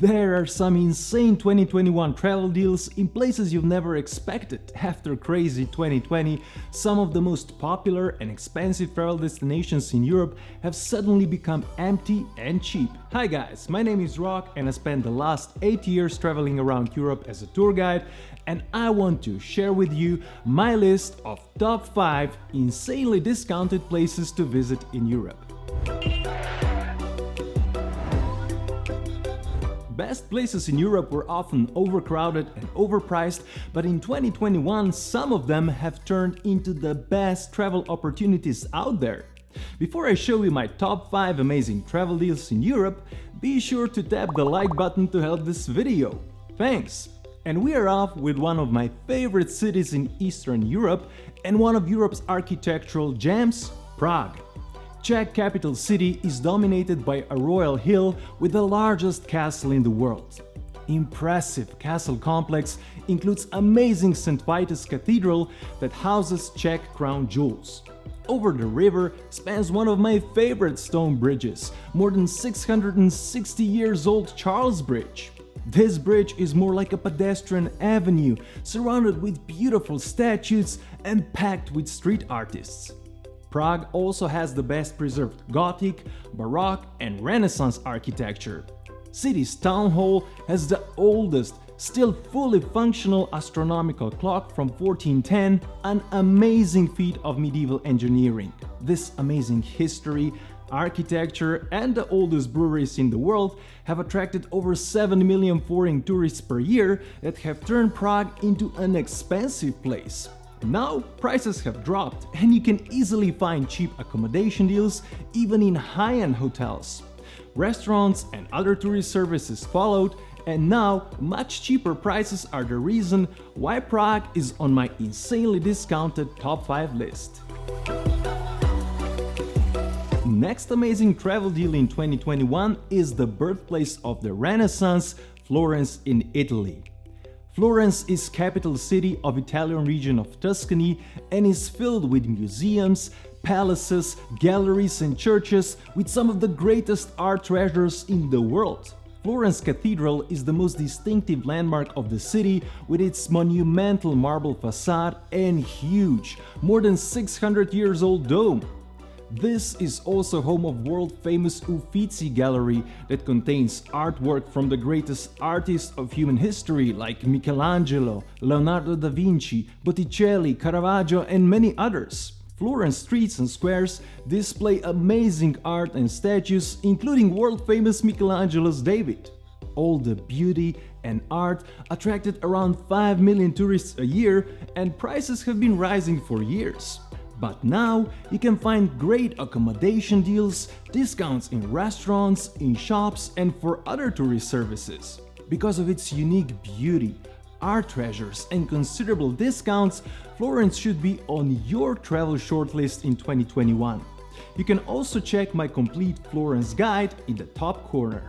There are some insane 2021 travel deals in places you've never expected. After crazy 2020, some of the most popular and expensive travel destinations in Europe have suddenly become empty and cheap. Hi guys, my name is Rok and I spent the last 8 years traveling around Europe as a tour guide, and I want to share with you my list of top 5 insanely discounted places to visit in Europe. Best places in Europe were often overcrowded and overpriced, but in 2021 some of them have turned into the best travel opportunities out there. Before I show you my top 5 amazing travel deals in Europe, be sure to tap the like button to help this video. Thanks! And we are off with one of my favorite cities in Eastern Europe and one of Europe's architectural gems, Prague. Czech capital city is dominated by a royal hill with the largest castle in the world. Impressive castle complex includes amazing St. Vitus Cathedral that houses Czech crown jewels. Over the river spans one of my favorite stone bridges, more than 660 years old Charles Bridge. This bridge is more like a pedestrian avenue, surrounded with beautiful statues and packed with street artists. Prague also has the best preserved Gothic, Baroque and Renaissance architecture. City's town hall has the oldest, still fully functional astronomical clock from 1410, an amazing feat of medieval engineering. This amazing history, architecture and the oldest breweries in the world have attracted over 7 million foreign tourists per year that have turned Prague into an expensive place. Now prices have dropped and you can easily find cheap accommodation deals even in high-end hotels. Restaurants and other tourist services followed, and now much cheaper prices are the reason why Prague is on my insanely discounted top 5 list. Next amazing travel deal in 2021 is the birthplace of the Renaissance, Florence in Italy. Florence is capital city of Italian region of Tuscany and is filled with museums, palaces, galleries and churches with some of the greatest art treasures in the world. Florence Cathedral is the most distinctive landmark of the city with its monumental marble facade and huge, more than 600 years old dome. This is also home of world-famous Uffizi Gallery that contains artwork from the greatest artists of human history like Michelangelo, Leonardo da Vinci, Botticelli, Caravaggio and many others. Florence streets and squares display amazing art and statues, including world-famous Michelangelo's David. All the beauty and art attracted around 5 million tourists a year, and prices have been rising for years. But now you can find great accommodation deals, discounts in restaurants, in shops and for other tourist services. Because of its unique beauty, art treasures and considerable discounts, Florence should be on your travel shortlist in 2021. You can also check my complete Florence guide in the top corner.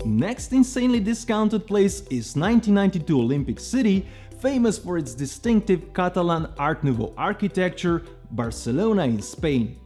Next insanely discounted place is 1992 Olympic City, famous for its distinctive Catalan Art Nouveau architecture, Barcelona in Spain.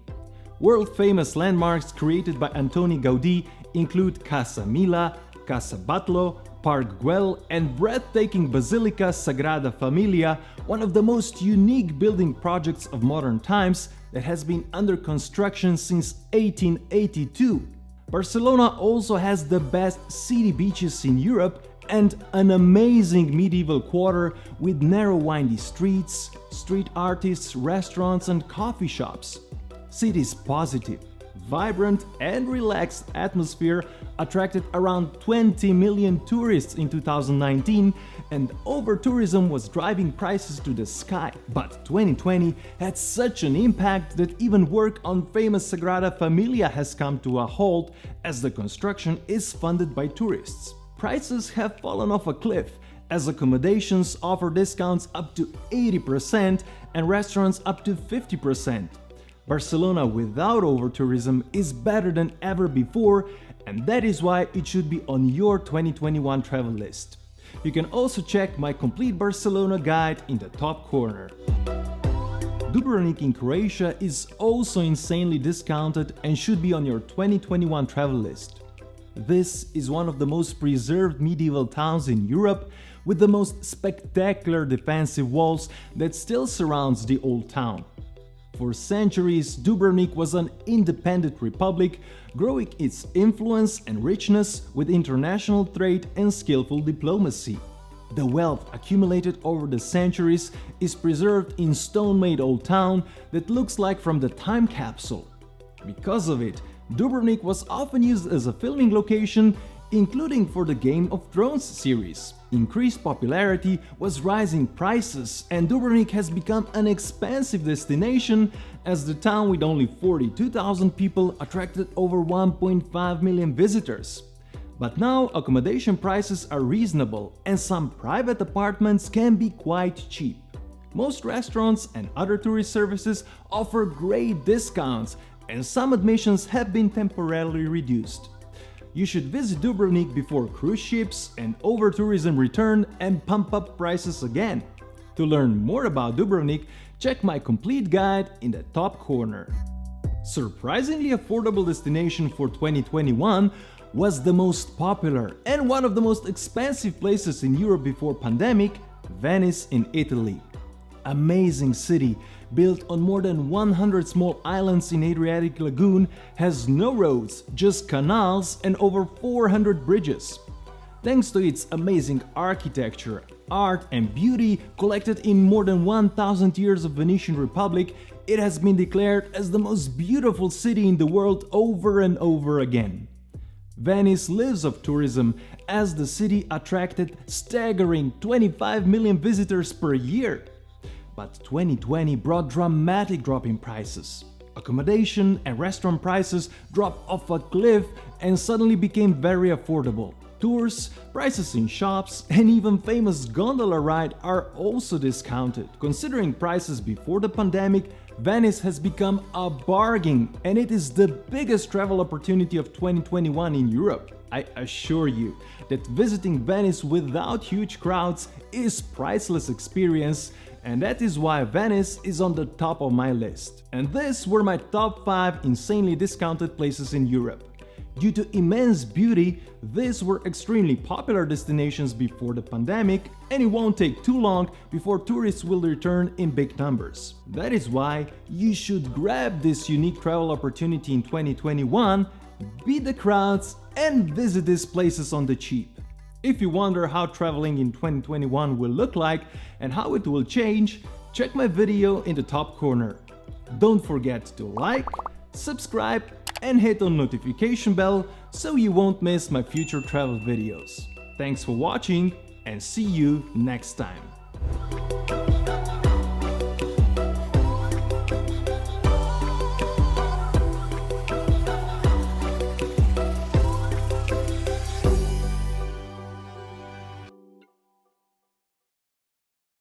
World-famous landmarks created by Antoni Gaudí include Casa Mila, Casa Batlló, Park Güell and breathtaking Basilica Sagrada Familia, one of the most unique building projects of modern times that has been under construction since 1882. Barcelona also has the best city beaches in Europe and an amazing medieval quarter with narrow windy streets, street artists, restaurants and coffee shops. City's positive, vibrant and relaxed atmosphere attracted around 20 million tourists in 2019, and over-tourism was driving prices to the sky. But 2020 had such an impact that even work on famous Sagrada Familia has come to a halt as the construction is funded by tourists. Prices have fallen off a cliff as accommodations offer discounts up to 80% and restaurants up to 50%. Barcelona without over-tourism is better than ever before, and that is why it should be on your 2021 travel list. You can also check my complete Barcelona guide in the top corner. Dubrovnik in Croatia is also insanely discounted and should be on your 2021 travel list. This is one of the most preserved medieval towns in Europe, with the most spectacular defensive walls that still surrounds the old town. For centuries, Dubrovnik was an independent republic, growing its influence and richness with international trade and skillful diplomacy. The wealth accumulated over the centuries is preserved in stone-made old town that looks like from the time capsule. Because of it, Dubrovnik was often used as a filming location, including for the Game of Thrones series. Increased popularity was rising prices, and Dubrovnik has become an expensive destination, as the town with only 42,000 people attracted over 1.5 million visitors. But now accommodation prices are reasonable, and some private apartments can be quite cheap. Most restaurants and other tourist services offer great discounts, and some admissions have been temporarily reduced. You should visit Dubrovnik before cruise ships and over-tourism return and pump up prices again. To learn more about Dubrovnik, check my complete guide in the top corner. Surprisingly affordable destination for 2021 was the most popular and one of the most expensive places in Europe before pandemic, Venice in Italy. Amazing city, built on more than 100 small islands in Adriatic Lagoon, has no roads, just canals and over 400 bridges. Thanks to its amazing architecture, art and beauty collected in more than 1000 years of Venetian Republic, it has been declared as the most beautiful city in the world over and over again. Venice lives of tourism, as the city attracted staggering 25 million visitors per year. But 2020 brought dramatic drop in prices. Accommodation and restaurant prices dropped off a cliff and suddenly became very affordable. Tours, prices in shops, and even famous gondola ride are also discounted. Considering prices before the pandemic, Venice has become a bargain, and it is the biggest travel opportunity of 2021 in Europe. I assure you that visiting Venice without huge crowds is priceless experience, and that is why Venice is on the top of my list. And these were my top 5 insanely discounted places in Europe. Due to immense beauty, these were extremely popular destinations before the pandemic, and it won't take too long before tourists will return in big numbers. That is why you should grab this unique travel opportunity in 2021, beat the crowds, and visit these places on the cheap. If you wonder how traveling in 2021 will look like and how it will change, check my video in the top corner. Don't forget to like, subscribe, and hit on notification bell so you won't miss my future travel videos. Thanks for watching, and see you next time.